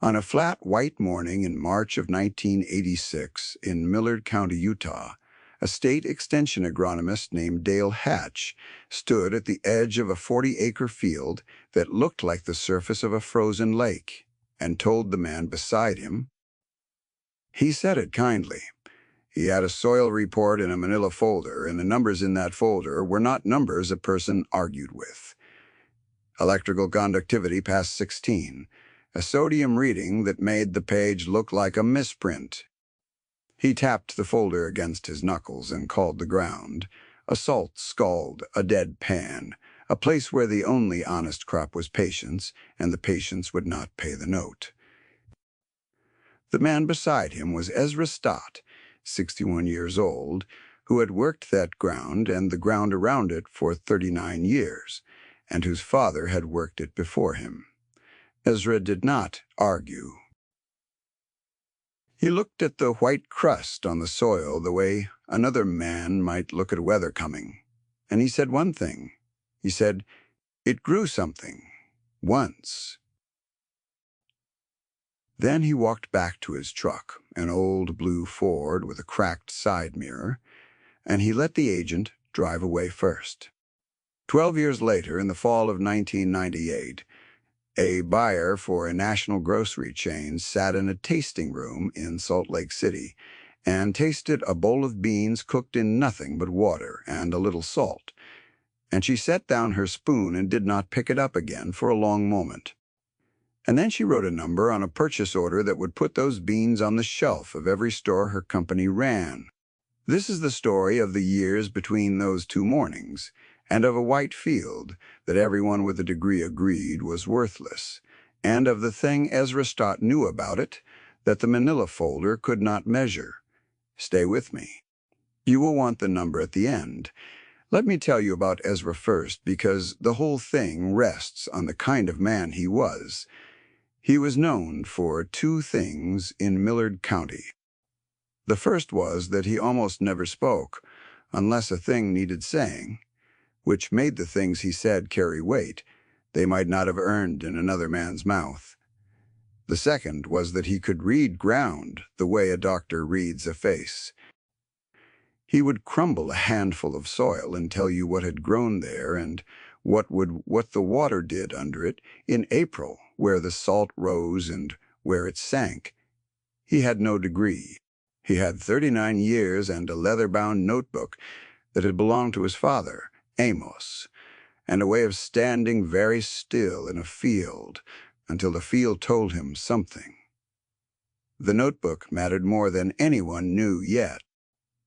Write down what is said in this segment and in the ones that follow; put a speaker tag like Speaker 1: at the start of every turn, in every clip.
Speaker 1: On a flat white morning in March of 1986 in Millard County, Utah, a state extension agronomist named Dale Hatch stood at the edge of a 40-acre field that looked like the surface of a frozen lake and told the man beside him. He said it kindly. He had a soil report in a manila folder, and the numbers in that folder were not numbers a person argued with. Electrical conductivity past 16, a sodium reading that made the page look like a misprint. He tapped the folder against his knuckles and called the ground a salt scald, a dead pan, a place where the only honest crop was patience, and the patience would not pay the note. The man beside him was Ezra Stott, 61 years old, who had worked that ground and the ground around it for 39 years, and whose father had worked it before him. Ezra did not argue. He looked at the white crust on the soil the way another man might look at weather coming, and he said one thing. He said, "It grew something, once." Then he walked back to his truck, an old blue Ford with a cracked side mirror, and he let the agent drive away first. 12 years later, in the fall of 1998, a buyer for a national grocery chain sat in a tasting room in Salt Lake City and tasted a bowl of beans cooked in nothing but water and a little salt, and she set down her spoon and did not pick it up again for a long moment. And then she wrote a number on a purchase order that would put those beans on the shelf of every store her company ran. This is the story of the years between those two mornings, and of a white field that everyone with a degree agreed was worthless, and of the thing Ezra Stott knew about it that the manila folder could not measure. Stay with me. You will want the number at the end. Let me tell you about Ezra first, because the whole thing rests on the kind of man he was. He was known for two things in Millard County. The first was that he almost never spoke, unless a thing needed saying, which made the things he said carry weight they might not have earned in another man's mouth. The second was that he could read ground the way a doctor reads a face. He would crumble a handful of soil and tell you what had grown there and what the water did under it in April, where the salt rose and where it sank. He had no degree. He had 39 years and a leather-bound notebook that had belonged to his father, Amos, and a way of standing very still in a field until the field told him something. The notebook mattered more than anyone knew yet.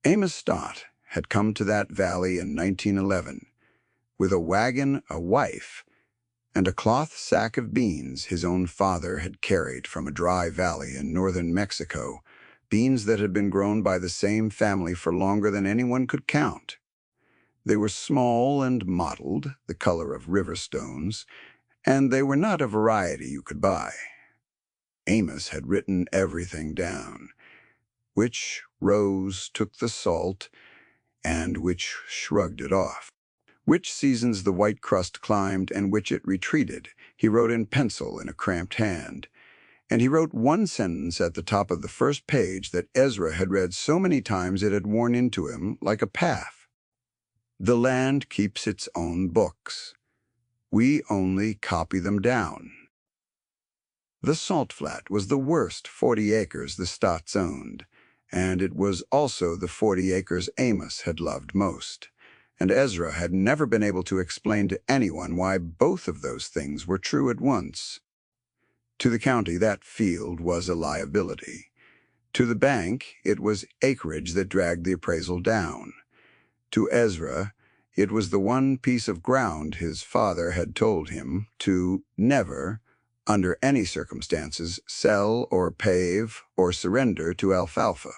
Speaker 1: Amos Stott had come to that valley in 1911 with a wagon, a wife, and a cloth sack of beans his own father had carried from a dry valley in northern Mexico, beans that had been grown by the same family for longer than anyone could count. They were small and mottled, the color of river stones, and they were not a variety you could buy. Amos had written everything down, which rose took the salt, and which shrugged it off. Which seasons the white crust climbed and which it retreated, he wrote in pencil in a cramped hand. And he wrote one sentence at the top of the first page that Ezra had read so many times it had worn into him like a path. "The land keeps its own books. We only copy them down." The salt flat was the worst 40 acres the Stotts owned, and it was also the 40 acres Amos had loved most. And Ezra had never been able to explain to anyone why both of those things were true at once. To the county, that field was a liability. To the bank, it was acreage that dragged the appraisal down. To Ezra, it was the one piece of ground his father had told him to never, under any circumstances, sell or pave or surrender to alfalfa.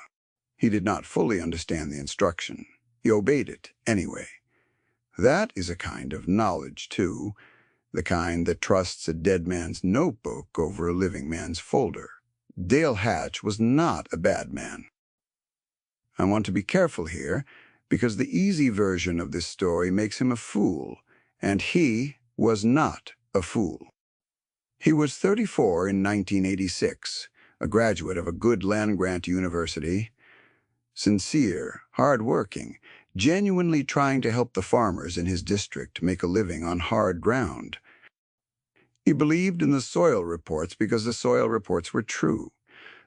Speaker 1: He did not fully understand the instruction. He obeyed it anyway. That is a kind of knowledge, too, the kind that trusts a dead man's notebook over a living man's folder. Dale Hatch was not a bad man. I want to be careful here, because the easy version of this story makes him a fool, and he was not a fool. He was 34 in 1986, a graduate of a good land-grant university, sincere, hard-working, genuinely trying to help the farmers in his district make a living on hard ground. He believed in the soil reports because the soil reports were true.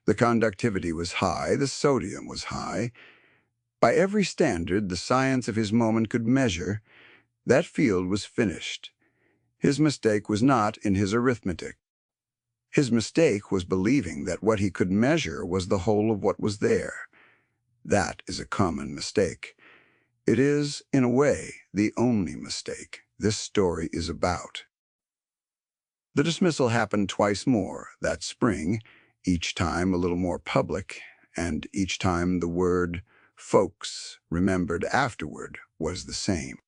Speaker 1: The conductivity was high, the sodium was high. By every standard the science of his moment could measure, that field was finished. His mistake was not in his arithmetic. His mistake was believing that what he could measure was the whole of what was there. That is a common mistake. It is, in a way, the only mistake this story is about. The dismissal happened twice more that spring, each time a little more public, and each time the word "folks" remembered afterward was the same.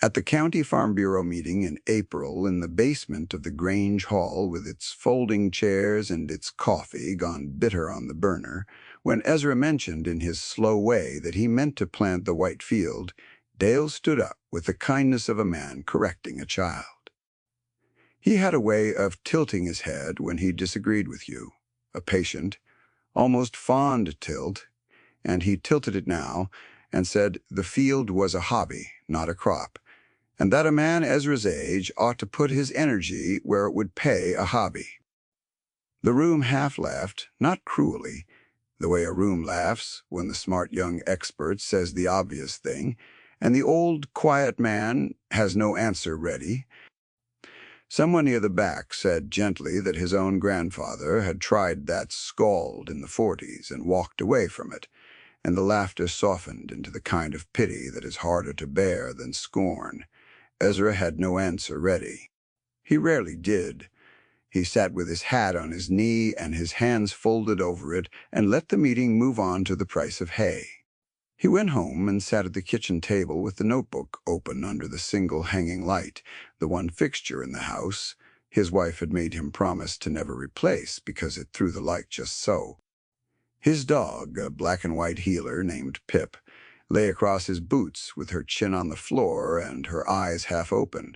Speaker 1: At the County Farm Bureau meeting in April, in the basement of the Grange Hall with its folding chairs and its coffee gone bitter on the burner, when Ezra mentioned in his slow way that he meant to plant the white field, Dale stood up with the kindness of a man correcting a child. He had a way of tilting his head when he disagreed with you, a patient, almost fond tilt, and he tilted it now and said the field was a hobby, not a crop, and that a man Ezra's age ought to put his energy where it would pay a hobby. The room half laughed, not cruelly, the way a room laughs when the smart young expert says the obvious thing, and the old, quiet man has no answer ready. Someone near the back said gently that his own grandfather had tried that scald in the 40s and walked away from it, and the laughter softened into the kind of pity that is harder to bear than scorn. Ezra had no answer ready. He rarely did. He sat with his hat on his knee and his hands folded over it and let the meeting move on to the price of hay. He went home and sat at the kitchen table with the notebook open under the single hanging light, the one fixture in the house his wife had made him promise to never replace because it threw the light just so. His dog, a black and white heeler named Pip, lay across his boots with her chin on the floor and her eyes half open,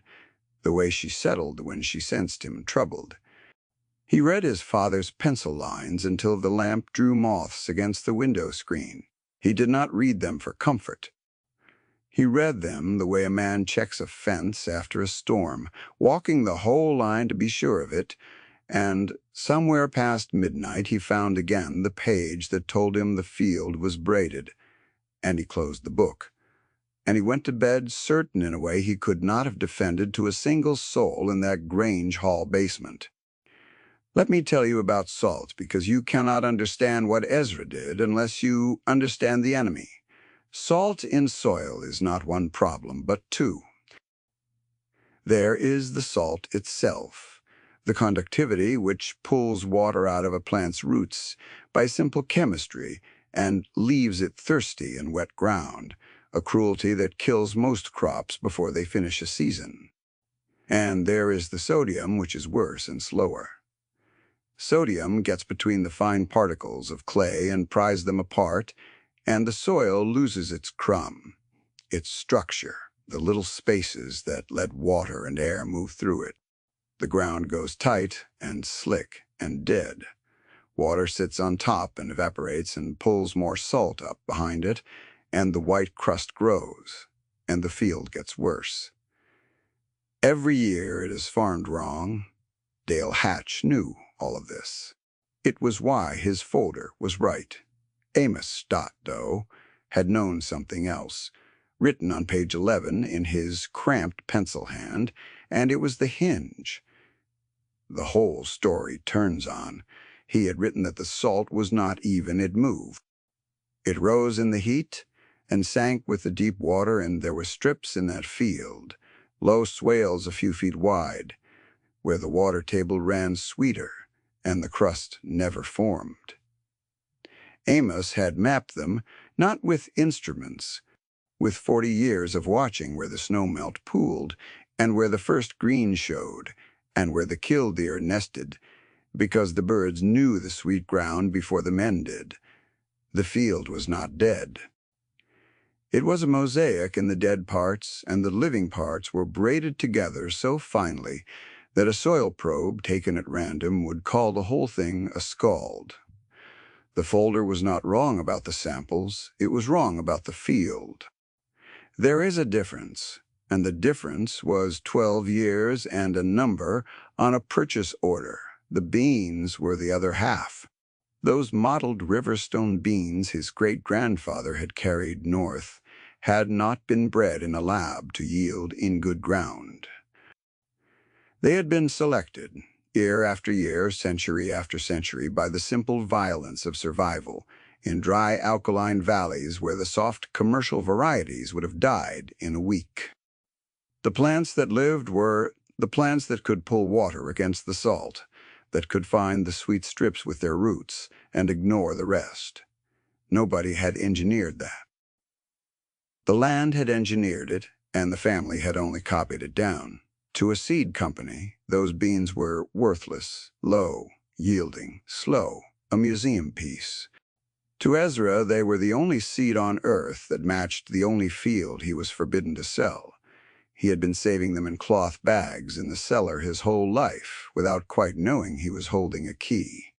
Speaker 1: the way she settled when she sensed him troubled. He read his father's pencil lines until the lamp drew moths against the window screen. He did not read them for comfort. He read them the way a man checks a fence after a storm, walking the whole line to be sure of it, and somewhere past midnight he found again the page that told him the field was braided, and he closed the book. And he went to bed certain in a way he could not have defended to a single soul in that Grange Hall basement. Let me tell you about salt, because you cannot understand what Ezra did unless you understand the enemy. Salt in soil is not one problem, but two. There is the salt itself, the conductivity which pulls water out of a plant's roots by simple chemistry and leaves it thirsty in wet ground, a cruelty that kills most crops before they finish a season. And there is the sodium, which is worse and slower. Sodium gets between the fine particles of clay and pries them apart, and the soil loses its crumb, its structure, the little spaces that let water and air move through it. The ground goes tight and slick and dead. Water sits on top and evaporates and pulls more salt up behind it, and the white crust grows, and the field gets worse. Every year it is farmed wrong. Dale Hatch knew all of this. It was why his folder was right. Amos Stott, though, had known something else, written on page 11 in his cramped pencil hand, and it was the hinge the whole story turns on. He had written that the salt was not even, it moved. It rose in the heat and sank with the deep water, and there were strips in that field, low swales a few feet wide, where the water table ran sweeter and the crust never formed. Amos had mapped them, not with instruments, with 40 years of watching where the snowmelt pooled, and where the first green showed, and where the killdeer nested, because the birds knew the sweet ground before the men did. The field was not dead. It was a mosaic in the dead parts, and the living parts were braided together so finely that a soil probe taken at random would call the whole thing a scald. The folder was not wrong about the samples, it was wrong about the field. There is a difference, and the difference was 12 years and a number on a purchase order. The beans were the other half. Those mottled Riverstone beans his great-grandfather had carried north had not been bred in a lab to yield in good ground. They had been selected, year after year, century after century, by the simple violence of survival, in dry alkaline valleys where the soft commercial varieties would have died in a week. The plants that lived were the plants that could pull water against the salt, that could find the sweet strips with their roots and ignore the rest. Nobody had engineered that. The land had engineered it, and the family had only copied it down. To a seed company, those beans were worthless, low, yielding, slow, a museum piece. To Ezra, they were the only seed on earth that matched the only field he was forbidden to sell. He had been saving them in cloth bags in the cellar his whole life, without quite knowing he was holding a key.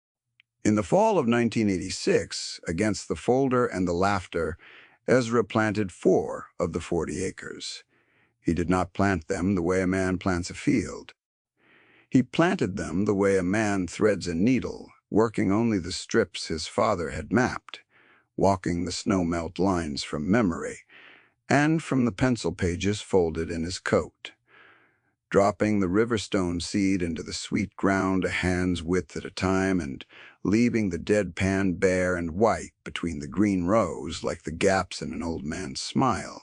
Speaker 1: In the fall of 1986, against the folder and the laughter, Ezra planted 4 of the 40 acres. He did not plant them the way a man plants a field. He planted them the way a man threads a needle, working only the strips his father had mapped, walking the snow-melt lines from memory, and from the pencil pages folded in his coat, dropping the Riverstone seed into the sweet ground a hand's width at a time and leaving the deadpan bare and white between the green rows like the gaps in an old man's smile.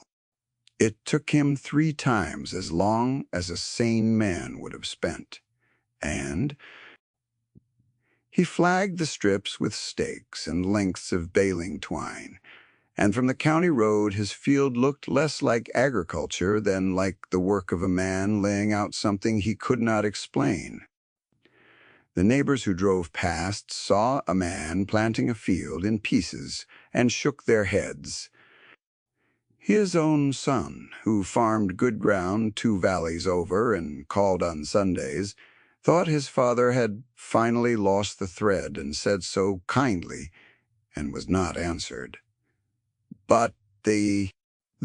Speaker 1: It took him 3 times as long as a sane man would have spent, and he flagged the strips with stakes and lengths of baling twine, and from the county road his field looked less like agriculture than like the work of a man laying out something he could not explain. The neighbors who drove past saw a man planting a field in pieces and shook their heads. His own son, who farmed good ground 2 valleys over and called on Sundays, thought his father had finally lost the thread and said so kindly, and was not answered. But the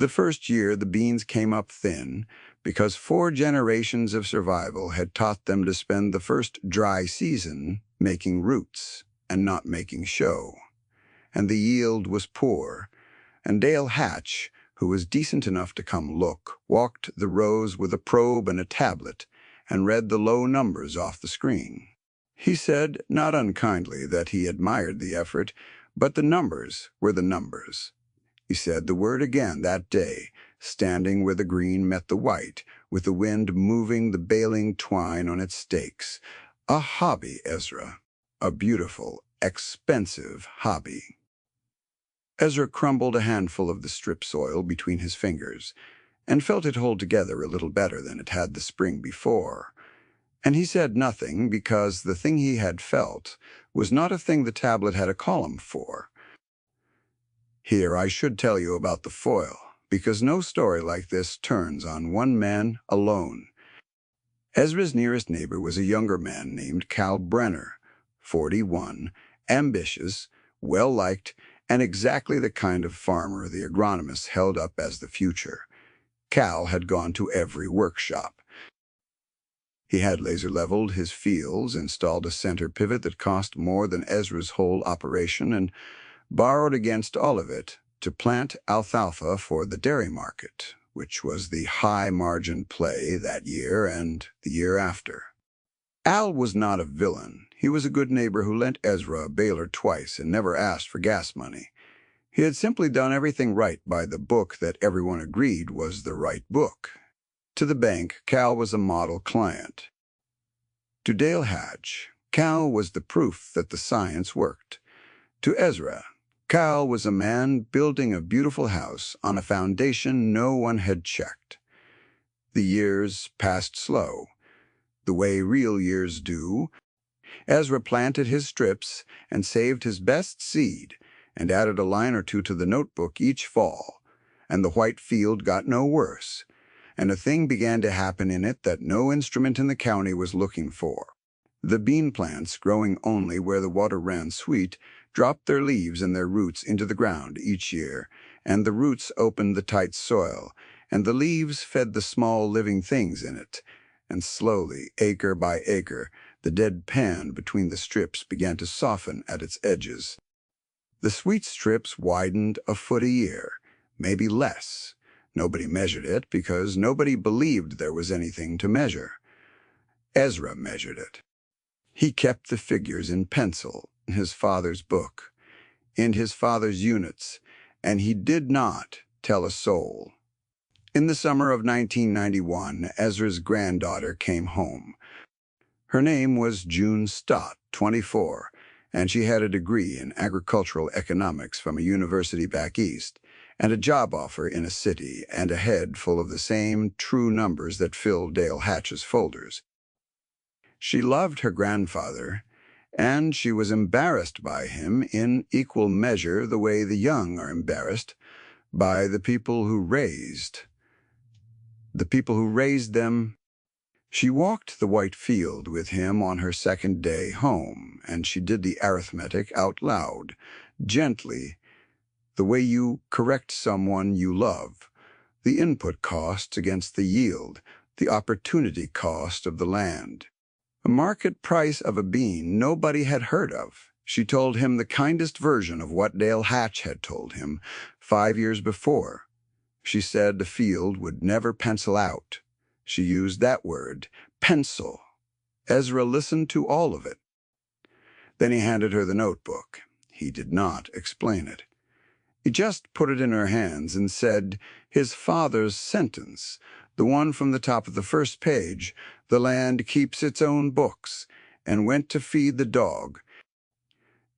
Speaker 1: first year the beans came up thin, because 4 generations of survival had taught them to spend the first dry season making roots and not making show. And the yield was poor, and Dale Hatch, who was decent enough to come look, walked the rows with a probe and a tablet, and read the low numbers off the screen. He said, not unkindly, that he admired the effort, but the numbers were the numbers. He said the word again that day, standing where the green met the white, with the wind moving the baling twine on its stakes. A hobby, Ezra. A beautiful, expensive hobby. Ezra crumbled a handful of the strip soil between his fingers, and felt it hold together a little better than it had the spring before. And he said nothing, because the thing he had felt was not a thing the tablet had a column for. Here I should tell you about the foil, because no story like this turns on one man alone. Ezra's nearest neighbor was a younger man named Cal Brenner, 41, ambitious, well-liked, and exactly the kind of farmer the agronomists held up as the future. Cal had gone to every workshop. He had laser-leveled his fields, installed a center pivot that cost more than Ezra's whole operation, and borrowed against all of it to plant alfalfa for the dairy market, which was the high-margin play that year and the year after. Al was not a villain. He was a good neighbor who lent Ezra a baler twice and never asked for gas money. He had simply done everything right by the book that everyone agreed was the right book. To the bank, Cal was a model client. To Dale Hatch, Cal was the proof that the science worked. To Ezra, Cal was a man building a beautiful house on a foundation no one had checked. The years passed slow, the way real years do. Ezra planted his strips and saved his best seed and added a line or 2 to the notebook each fall, and the white field got no worse. and a thing began to happen in it that no instrument in the county was looking for. The bean plants, growing only where the water ran sweet, dropped their leaves and their roots into the ground each year, and the roots opened the tight soil, and the leaves fed the small living things in it. And slowly, acre by acre, the dead pan between the strips began to soften at its edges. The sweet strips widened a foot a year, maybe less. Nobody measured it because nobody believed there was anything to measure. Ezra measured it. He kept the figures in pencil, in his father's book, in his father's units, and he did not tell a soul. In the summer of 1991, Ezra's granddaughter came home. Her name was June Stott, 24, and she had a degree in agricultural economics from a university back east, and a job offer in a city, and a head full of the same true numbers that filled Dale Hatch's folders. She loved her grandfather, and she was embarrassed by him in equal measure the way the young are embarrassed by the people who raised them. She walked the white field with him on her second day home, and she did the arithmetic out loud, gently, the way you correct someone you love, the input costs against the yield, the opportunity cost of the land. A market price of a bean nobody had heard of. She told him the kindest version of what Dale Hatch had told him 5 years before. She said the field would never pencil out. She used that word, pencil. Ezra listened to all of it. Then he handed her the notebook. He did not explain it. He just put it in her hands and said his father's sentence, the one from the top of the first page, "The land keeps its own books," and went to feed the dog.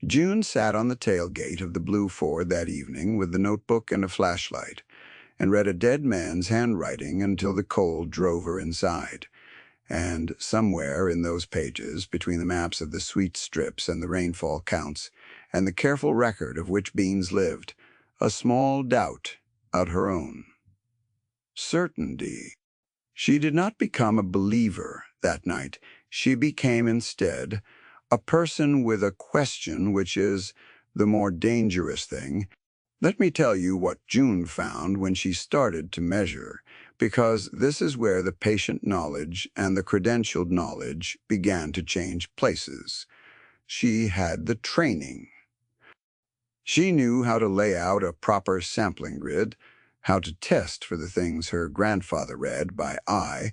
Speaker 1: June sat on the tailgate of the blue Ford that evening with the notebook and a flashlight, and read a dead man's handwriting until the cold drove her inside. And somewhere in those pages, between the maps of the sweet strips and the rainfall counts, and the careful record of which beans lived, a small doubt of her own. Certainty. She did not become a believer that night. She became instead a person with a question, which is the more dangerous thing. Let me tell you what June found when she started to measure, because this is where the patient knowledge and the credentialed knowledge began to change places. She had the training. She knew how to lay out a proper sampling grid, how to test for the things her grandfather read by eye,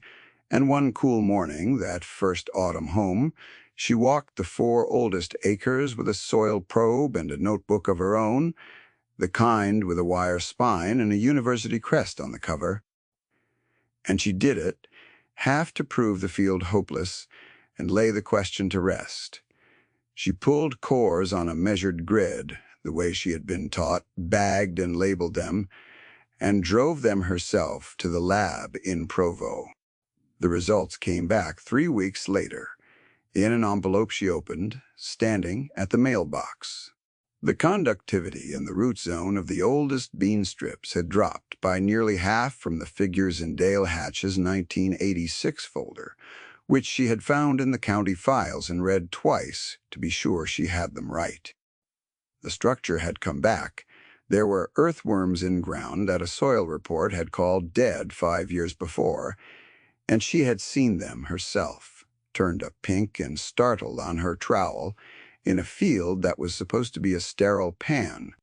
Speaker 1: and one cool morning, that first autumn home, she walked the 4 oldest acres with a soil probe and a notebook of her own, the kind with a wire spine and a university crest on the cover. And she did it, half to prove the field hopeless and lay the question to rest. She pulled cores on a measured grid, the way she had been taught, bagged and labeled them, and drove them herself to the lab in Provo. The results came back 3 weeks later, in an envelope she opened, standing at the mailbox. The conductivity in the root zone of the oldest bean strips had dropped by nearly half from the figures in Dale Hatch's 1986 folder, which she had found in the county files and read twice to be sure she had them right. The structure had come back. There were earthworms in ground that a soil report had called dead 5 years before, and she had seen them herself, turned up pink and startled on her trowel, in a field that was supposed to be a sterile pan.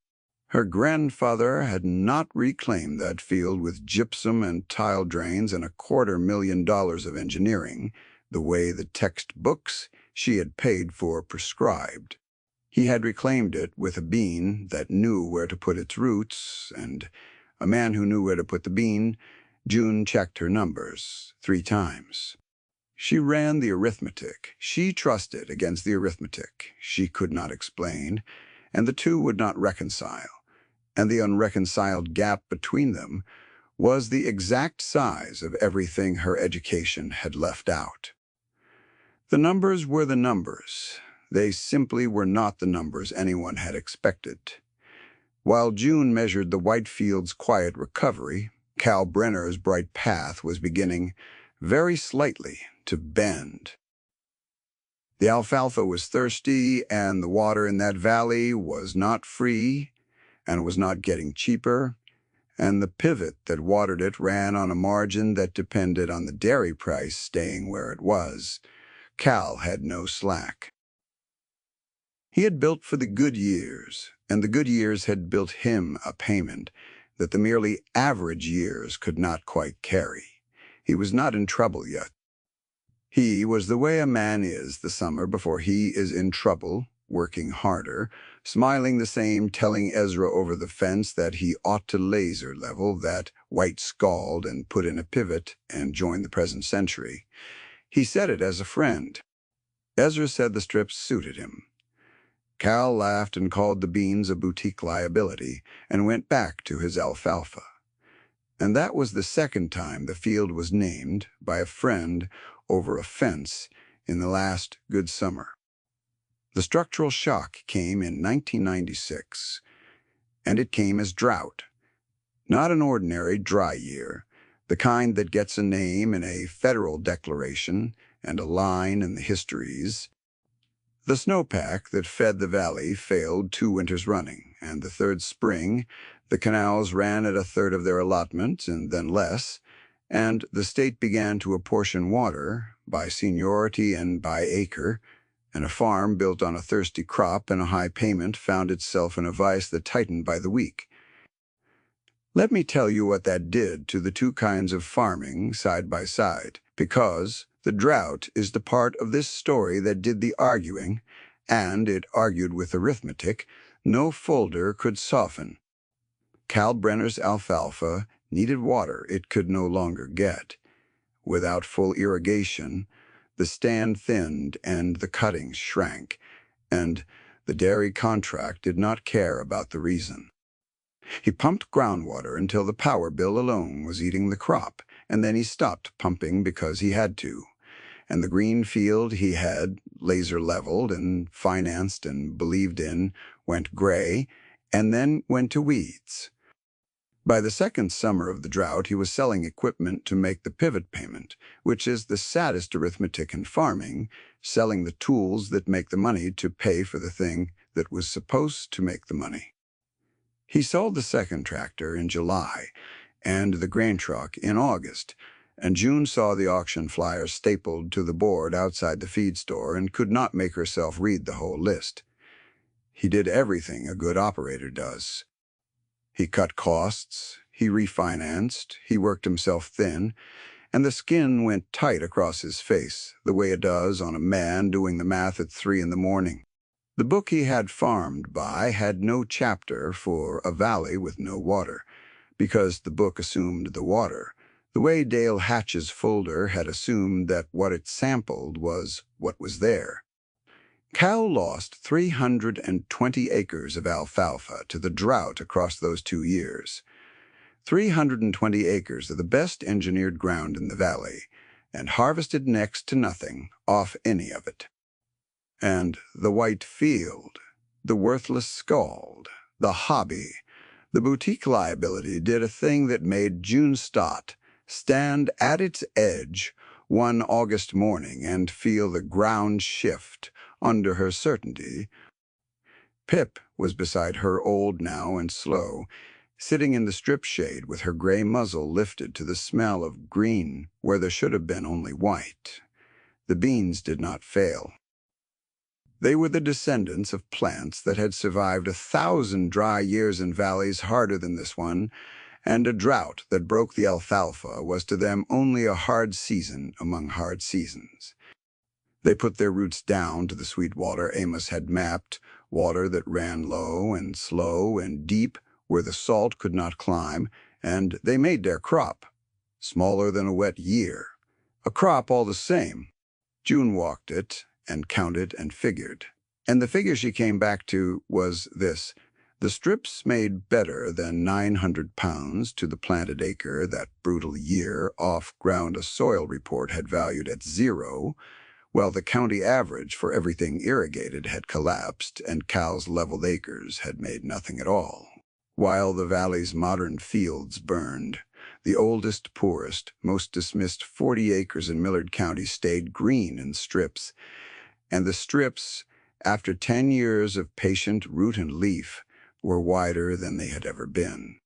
Speaker 1: Her grandfather had not reclaimed that field with gypsum and tile drains and $250,000 of engineering, the way the textbooks she had paid for prescribed. He had reclaimed it with a bean that knew where to put its roots, and a man who knew where to put the bean. June checked her numbers 3 times. She ran the arithmetic. She trusted against the arithmetic. She could not explain, and the two would not reconcile, and the unreconciled gap between them was the exact size of everything her education had left out. The numbers were the numbers. They simply were not the numbers anyone had expected. While June measured the Whitefield's quiet recovery, Cal Brenner's bright path was beginning, very slightly, to bend. The alfalfa was thirsty, and the water in that valley was not free, and was not getting cheaper, and the pivot that watered it ran on a margin that depended on the dairy price staying where it was. Cal had no slack. He had built for the good years, and the good years had built him a payment that the merely average years could not quite carry. He was not in trouble yet. He was the way a man is the summer before he is in trouble, working harder, smiling the same, telling Ezra over the fence that he ought to laser level that white scald and put in a pivot and join the present century. He said it as a friend. Ezra said the strips suited him. Cal laughed and called the beans a boutique liability and went back to his alfalfa. And that was the second time the field was named by a friend over a fence in the last good summer. The structural shock came in 1996, and it came as drought. Not an ordinary dry year, the kind that gets a name in a federal declaration and a line in the histories. The snowpack that fed the valley failed 2 winters running, and the third spring, the canals ran at a third of their allotment and then less, and the state began to apportion water by seniority and by acre, and a farm built on a thirsty crop and a high payment found itself in a vice that tightened by the week. Let me tell you what that did to the two kinds of farming side by side, because the drought is the part of this story that did the arguing, and it argued with arithmetic no folder could soften. Cal Brenner's alfalfa needed water it could no longer get. Without full irrigation, the stand thinned and the cuttings shrank, and the dairy contract did not care about the reason. He pumped groundwater until the power bill alone was eating the crop, and then he stopped pumping because he had to. And the green field he had laser-leveled and financed and believed in went gray, and then went to weeds. By the second summer of the drought, he was selling equipment to make the pivot payment, which is the saddest arithmetic in farming, selling the tools that make the money to pay for the thing that was supposed to make the money. He sold the second tractor in July and the grain truck in August, and June saw the auction flyers stapled to the board outside the feed store and could not make herself read the whole list. He did everything a good operator does. He cut costs, he refinanced, he worked himself thin, and the skin went tight across his face, the way it does on a man doing the math at 3 in the morning. The book he had farmed by had no chapter for a valley with no water, because the book assumed the water, the way Dale Hatch's folder had assumed that what it sampled was what was there. Cal lost 320 acres of alfalfa to the drought across those 2 years. 320 acres of the best engineered ground in the valley, and harvested next to nothing off any of it. And the white field, the worthless scald, the hobby, the boutique liability did a thing that made June Stott stand at its edge one August morning and feel the ground shift under her certainty. Pip was beside her, old now and slow, sitting in the strip shade with her gray muzzle lifted to the smell of green where there should have been only white. The beans did not fail. They were the descendants of plants that had survived 1,000 dry years in valleys harder than this one, and a drought that broke the alfalfa was to them only a hard season among hard seasons. They put their roots down to the sweet water Amos had mapped, water that ran low and slow and deep where the salt could not climb, and they made their crop, smaller than a wet year. A crop all the same. June walked it and counted and figured. And the figure she came back to was this: the strips made better than 900 pounds to the planted acre that brutal year off ground a soil report had valued at 0, while the county average for everything irrigated had collapsed and Cal's leveled acres had made nothing at all. While the valley's modern fields burned, The oldest, poorest, most dismissed 40 acres in Millard County stayed green in strips, and the strips, after 10 years of patient root and leaf, were wider than they had ever been.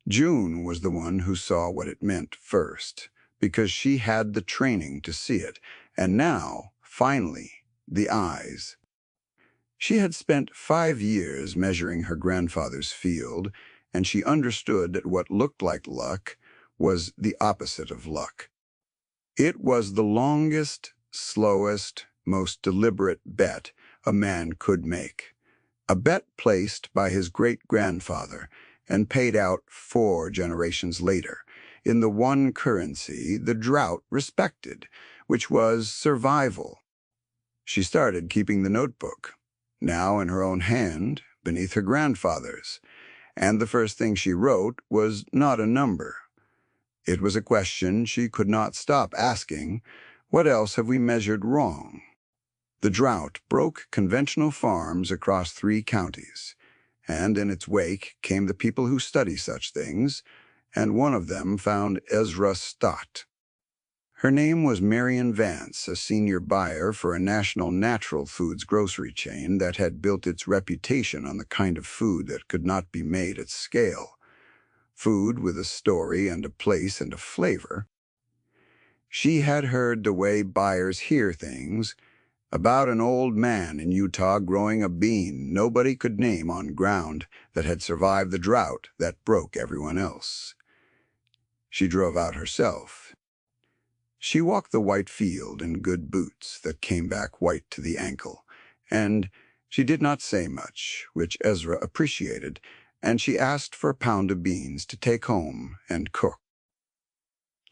Speaker 1: June was the one who saw what it meant first, because she had the training to see it, and now, finally, the eyes. She had spent 5 years measuring her grandfather's field, and she understood that what looked like luck was the opposite of luck. It was the longest, slowest, most deliberate bet a man could make. A bet placed by his great-grandfather and paid out 4 generations later, in the one currency the drought respected, which was survival. She started keeping the notebook, now in her own hand, beneath her grandfather's, and the first thing she wrote was not a number. It was a question she could not stop asking: what else have we measured wrong? The drought broke conventional farms across 3 counties, and in its wake came the people who study such things, and one of them found Ezra Stott. Her name was Marion Vance, a senior buyer for a national natural foods grocery chain that had built its reputation on the kind of food that could not be made at scale. Food with a story and a place and a flavor. She had heard the way buyers hear things about an old man in Utah growing a bean nobody could name on ground that had survived the drought that broke everyone else. She drove out herself. She walked the white field in good boots that came back white to the ankle, and she did not say much, which Ezra appreciated, and she asked for a pound of beans to take home and cook.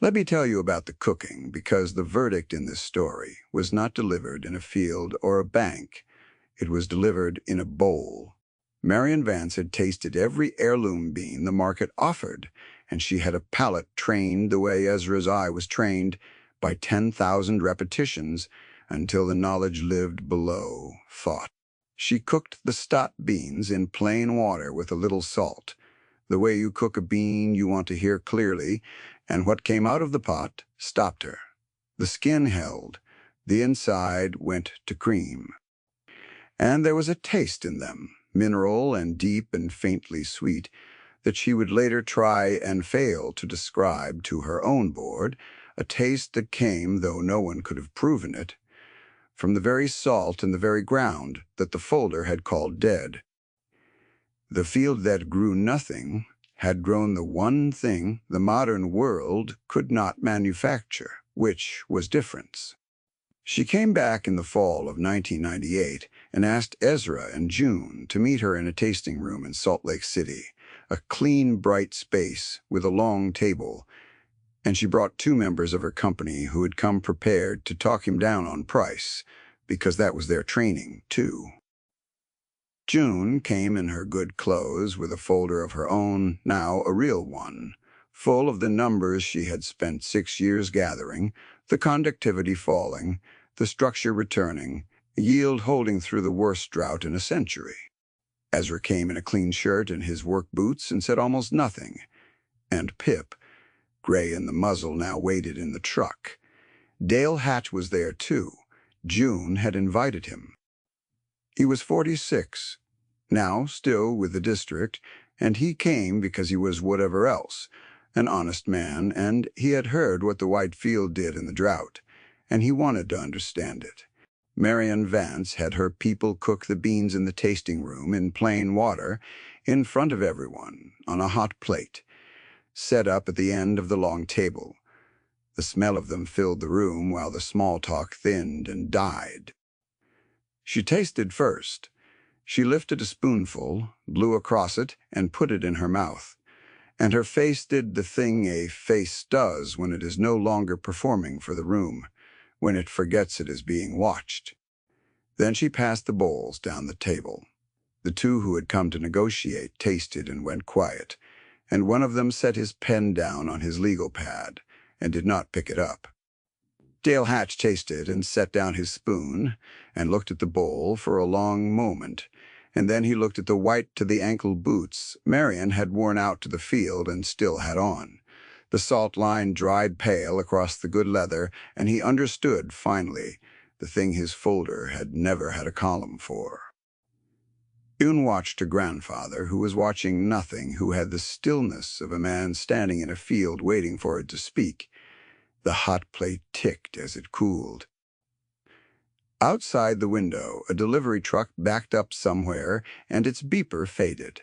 Speaker 1: Let me tell you about the cooking, because the verdict in this story was not delivered in a field or a bank. It was delivered in a bowl. Marion Vance had tasted every heirloom bean the market offered, and she had a palate trained the way Ezra's eye was trained, by 10,000 repetitions, until the knowledge lived below thought. She cooked the Stott beans in plain water with a little salt, the way you cook a bean you want to hear clearly, and what came out of the pot stopped her. The skin held, the inside went to cream. And there was a taste in them, mineral and deep and faintly sweet, that she would later try and fail to describe to her own board, a taste that came, though no one could have proven it, from the very salt in the very ground that the folder had called dead. The field that grew nothing had grown the one thing the modern world could not manufacture, which was difference. She came back in the fall of 1998 and asked Ezra and June to meet her in a tasting room in Salt Lake City, a clean, bright space with a long table, and she brought 2 members of her company who had come prepared to talk him down on price, because that was their training, too. June came in her good clothes with a folder of her own, now a real one, full of the numbers she had spent 6 years gathering, the conductivity falling, the structure returning, yield holding through the worst drought in a century. Ezra came in a clean shirt and his work boots and said almost nothing, and Pip, gray in the muzzle, now waited in the truck. Dale Hatch was there, too. June had invited him. He was 46, now still with the district, and he came because he was whatever else, an honest man, and he had heard what the white field did in the drought, and he wanted to understand it. Marion Vance had her people cook the beans in the tasting room in plain water, in front of everyone, on a hot plate, set up at the end of the long table. The smell of them filled the room while the small talk thinned and died. She tasted first. She lifted a spoonful, blew across it, and put it in her mouth. And her face did the thing a face does when it is no longer performing for the room, when it forgets it is being watched. Then she passed the bowls down the table. The 2 who had come to negotiate tasted and went quiet, and one of them set his pen down on his legal pad and did not pick it up. Dale Hatch tasted and set down his spoon and looked at the bowl for a long moment, and then he looked at the white-to-the-ankle boots Marion had worn out to the field and still had on, The salt line dried pale across the good leather, and he understood, finally, the thing his folder had never had a column for. June watched her grandfather, who was watching nothing, who had the stillness of a man standing in a field waiting for it to speak. The hot plate ticked as it cooled. Outside the window, a delivery truck backed up somewhere, and its beeper faded.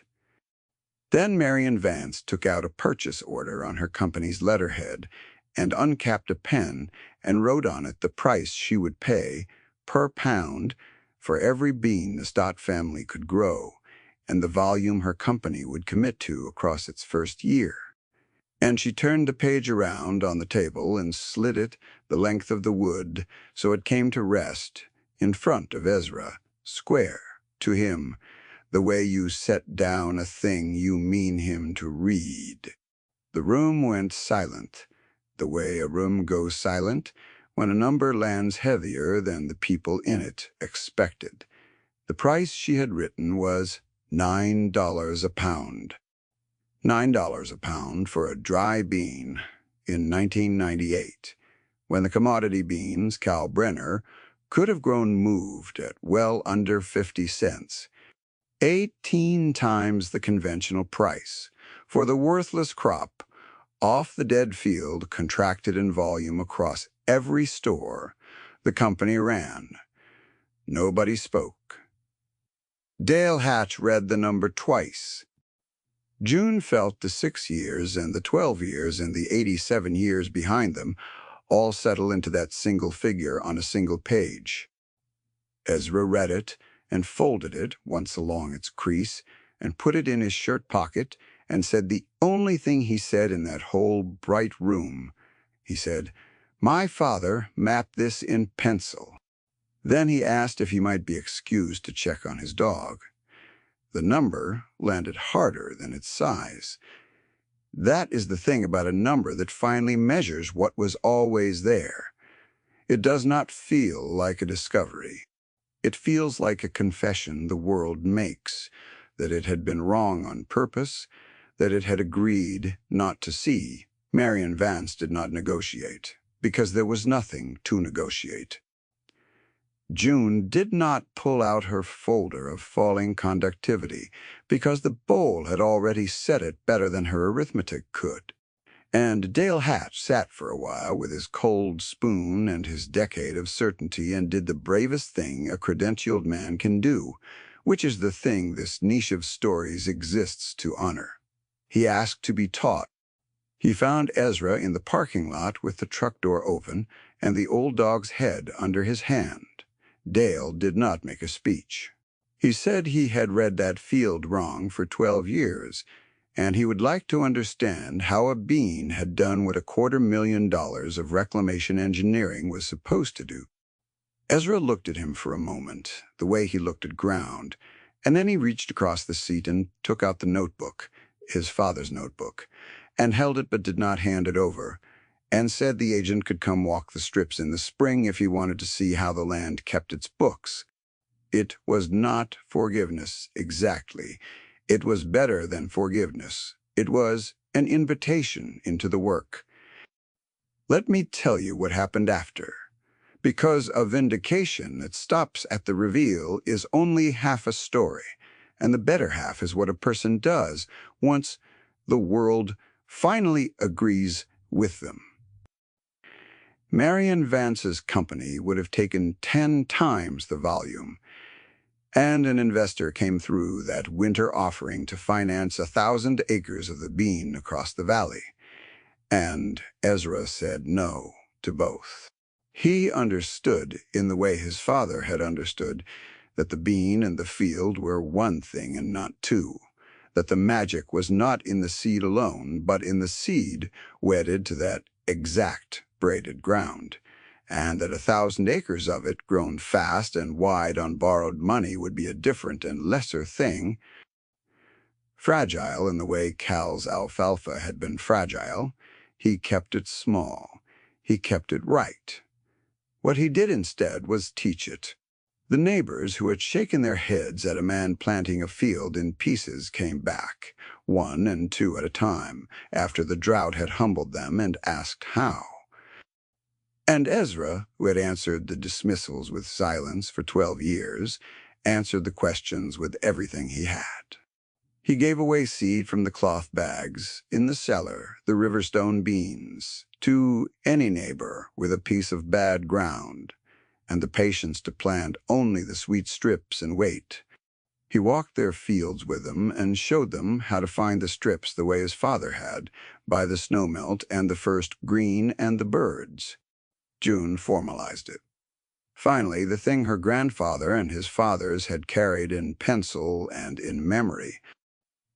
Speaker 1: Then Marion Vance took out a purchase order on her company's letterhead and uncapped a pen and wrote on it the price she would pay per pound for every bean the Stott family could grow and the volume her company would commit to across its first year. And she turned the page around on the table and slid it the length of the wood so it came to rest in front of Ezra, square to him, the way you set down a thing you mean him to read. The room went silent, the way a room goes silent when a number lands heavier than the people in it expected. The price she had written was $9 a pound. $9 a pound for a dry bean in 1998, when the commodity beans, Cal Brenner, could have grown moved at well under 50 cents. 18 times the conventional price for the worthless crop off the dead field contracted in volume across every store the company ran. Nobody spoke. Dale Hatch read the number twice. June felt the 6 years and the 12 years and the 87 years behind them all settle into that single figure on a single page. Ezra read it and folded it once along its crease and put it in his shirt pocket and said the only thing he said in that whole bright room. He said, "My father mapped this in pencil." Then he asked if he might be excused to check on his dog. The number landed harder than its size. That is the thing about a number that finally measures what was always there. It does not feel like a discovery. It feels like a confession the world makes, that it had been wrong on purpose, that it had agreed not to see. Marion Vance did not negotiate, because there was nothing to negotiate. June did not pull out her folder of falling conductivity, because the bowl had already set it better than her arithmetic could. And Dale Hatch sat for a while with his cold spoon and his decade of certainty and did the bravest thing a credentialed man can do, which is the thing this niche of stories exists to honor. He asked to be taught. He found Ezra in the parking lot with the truck door open and the old dog's head under his hand. Dale did not make a speech. He said he had read that field wrong for 12 years, and he would like to understand how a bean had done what $250,000 of reclamation engineering was supposed to do. Ezra looked at him for a moment, the way he looked at ground, and then he reached across the seat and took out the notebook, his father's notebook, and held it but did not hand it over, and said the agent could come walk the strips in the spring if he wanted to see how the land kept its books. It was not forgiveness exactly. It was better than forgiveness. It was an invitation into the work. Let me tell you what happened after. Because a vindication that stops at the reveal is only half a story, and the better half is what a person does once the world finally agrees with them. Marion Vance's company would have taken 10 times the volume, and an investor came through that winter offering to finance 1,000 acres of the bean across the valley, and Ezra said no to both. He understood, in the way his father had understood, that the bean and the field were one thing and not two, that the magic was not in the seed alone, but in the seed wedded to that exact braided ground, and that 1,000 acres of it grown fast and wide on borrowed money would be a different and lesser thing. Fragile in the way Cal's alfalfa had been fragile, he kept it small. He kept it right. What he did instead was teach it. The neighbors who had shaken their heads at a man planting a field in pieces came back, one and two at a time, after the drought had humbled them, and asked how. And Ezra, who had answered the dismissals with silence for 12 years, answered the questions with everything he had. He gave away seed from the cloth bags, in the cellar, the riverstone beans, to any neighbor with a piece of bad ground, and the patience to plant only the sweet strips and wait. He walked their fields with them and showed them how to find the strips the way his father had, by the snowmelt and the first green and the birds. June formalized it. Finally, the thing her grandfather and his fathers had carried in pencil and in memory.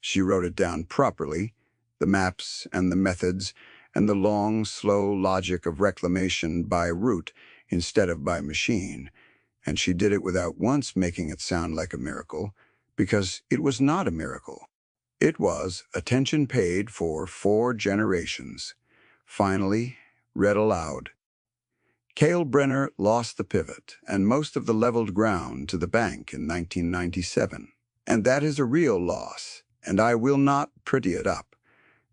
Speaker 1: She wrote it down properly, the maps and the methods, and the long, slow logic of reclamation by root instead of by machine, and she did it without once making it sound like a miracle, because it was not a miracle. It was attention paid for 4 generations. Finally, read aloud. Kalebrenner lost the pivot and most of the leveled ground to the bank in 1997. And that is a real loss, and I will not pretty it up,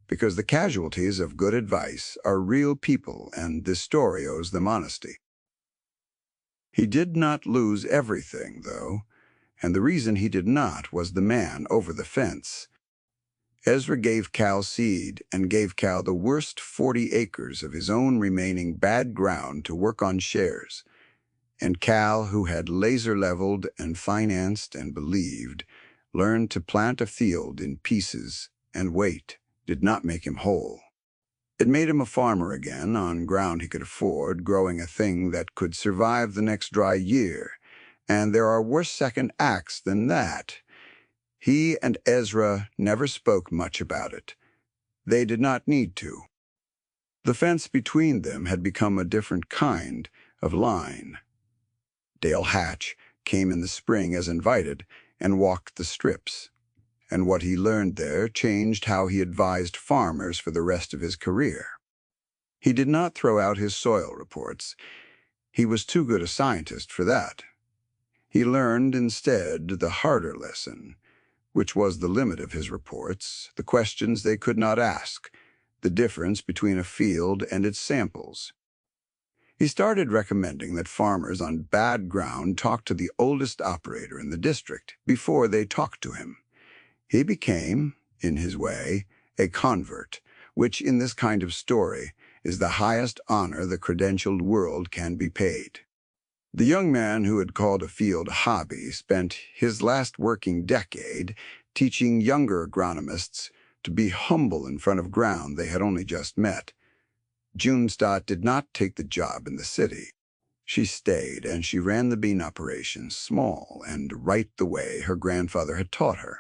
Speaker 1: because the casualties of good advice are real people, and this story owes them honesty. He did not lose everything, though, and the reason he did not was the man over the fence. Ezra gave Cal seed and gave Cal the worst 40 acres of his own remaining bad ground to work on shares. And Cal, who had laser-leveled and financed and believed, learned to plant a field in pieces and wait, did not make him whole. It made him a farmer again on ground he could afford, growing a thing that could survive the next dry year. And there are worse second acts than that. He and Ezra never spoke much about it. They did not need to. The fence between them had become a different kind of line. Dale Hatch came in the spring as invited and walked the strips, and what he learned there changed how he advised farmers for the rest of his career. He did not throw out his soil reports. He was too good a scientist for that. He learned instead the harder lesson, which was the limit of his reports, the questions they could not ask, the difference between a field and its samples. He started recommending that farmers on bad ground talk to the oldest operator in the district before they talked to him. He became, in his way, a convert, which in this kind of story is the highest honor the credentialed world can be paid. The young man who had called a field a hobby spent his last working decade teaching younger agronomists to be humble in front of ground they had only just met. June Stott did not take the job in the city. She stayed, and she ran the bean operations small and right the way her grandfather had taught her.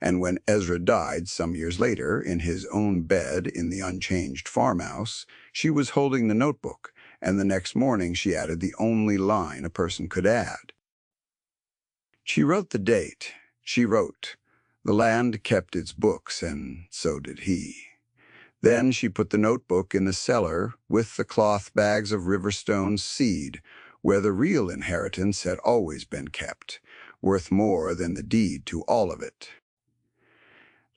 Speaker 1: And when Ezra died some years later in his own bed in the unchanged farmhouse, she was holding the notebook, and the next morning she added the only line a person could add. She wrote the date. She wrote, "The land kept its books, and so did he." Then she put the notebook in the cellar with the cloth bags of Riverstone's seed, where the real inheritance had always been kept, worth more than the deed to all of it.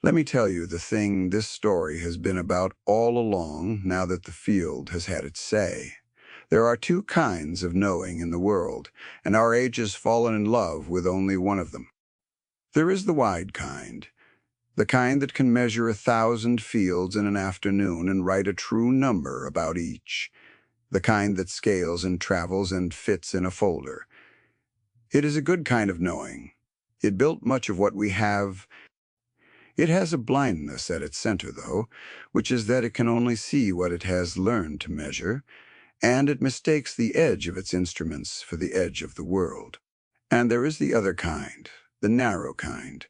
Speaker 1: Let me tell you the thing this story has been about all along, now that the field has had its say. There are 2 kinds of knowing in the world, and our age has fallen in love with only one of them. There is the wide kind, the kind that can measure 1,000 fields in an afternoon and write a true number about each, the kind that scales and travels and fits in a folder. It is a good kind of knowing. It built much of what we have. It has a blindness at its center, though, which is that it can only see what it has learned to measure, and it mistakes the edge of its instruments for the edge of the world. And there is the other kind, the narrow kind,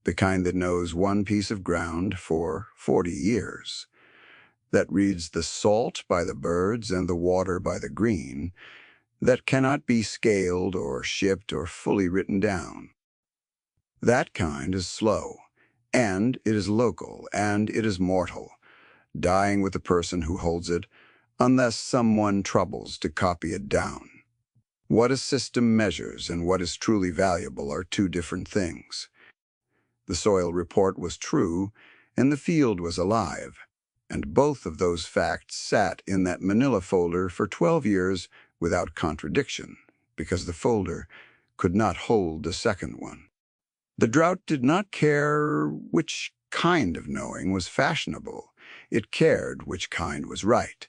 Speaker 1: the kind that knows one piece of ground for 40 years, that reads the salt by the birds and the water by the green, that cannot be scaled or shipped or fully written down. That kind is slow, and it is local, and it is mortal, dying with the person who holds it, unless someone troubles to copy it down. What a system measures and what is truly valuable are two different things. The soil report was true, and the field was alive, and both of those facts sat in that manila folder for 12 years without contradiction, because the folder could not hold the second one. The drought did not care which kind of knowing was fashionable. It cared which kind was right.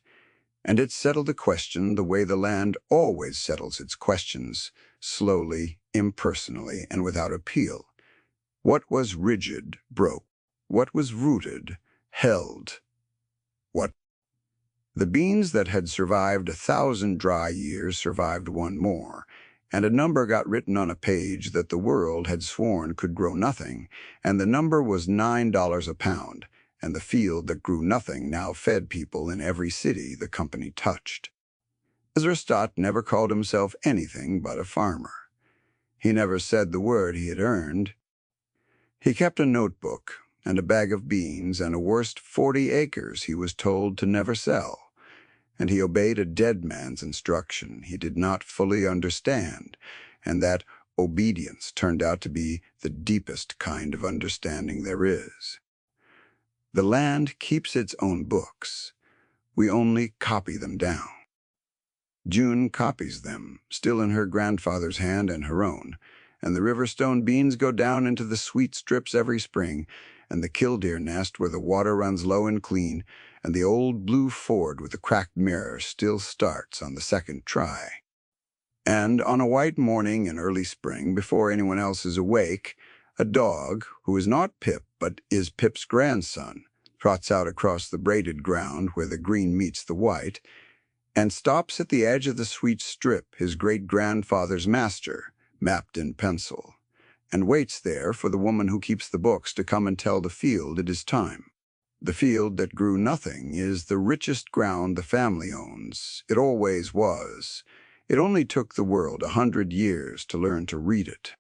Speaker 1: And it settled the question the way the land always settles its questions, slowly, impersonally, and without appeal. What was rigid broke. What was rooted held. What? The beans that had survived 1,000 dry years survived one more, and a number got written on a page that the world had sworn could grow nothing, and the number was $9 a pound, and the field that grew nothing now fed people in every city the company touched. Ezra Stott never called himself anything but a farmer. He never said the word he had earned. He kept a notebook and a bag of beans and a worst 40 acres he was told to never sell, and he obeyed a dead man's instruction he did not fully understand, and that obedience turned out to be the deepest kind of understanding there is. The land keeps its own books. We only copy them down. June copies them, still in her grandfather's hand and her own, and the Riverstone beans go down into the sweet strips every spring, and the killdeer nest where the water runs low and clean, and the old blue Ford with the cracked mirror still starts on the second try. And on a white morning in early spring, before anyone else is awake, a dog, who is not Pip but is Pip's grandson, trots out across the braided ground where the green meets the white, and stops at the edge of the sweet strip his great-grandfather's master, mapped in pencil, and waits there for the woman who keeps the books to come and tell the field it is time. The field that grew nothing is the richest ground the family owns. It always was. It only took the world 100 years to learn to read it.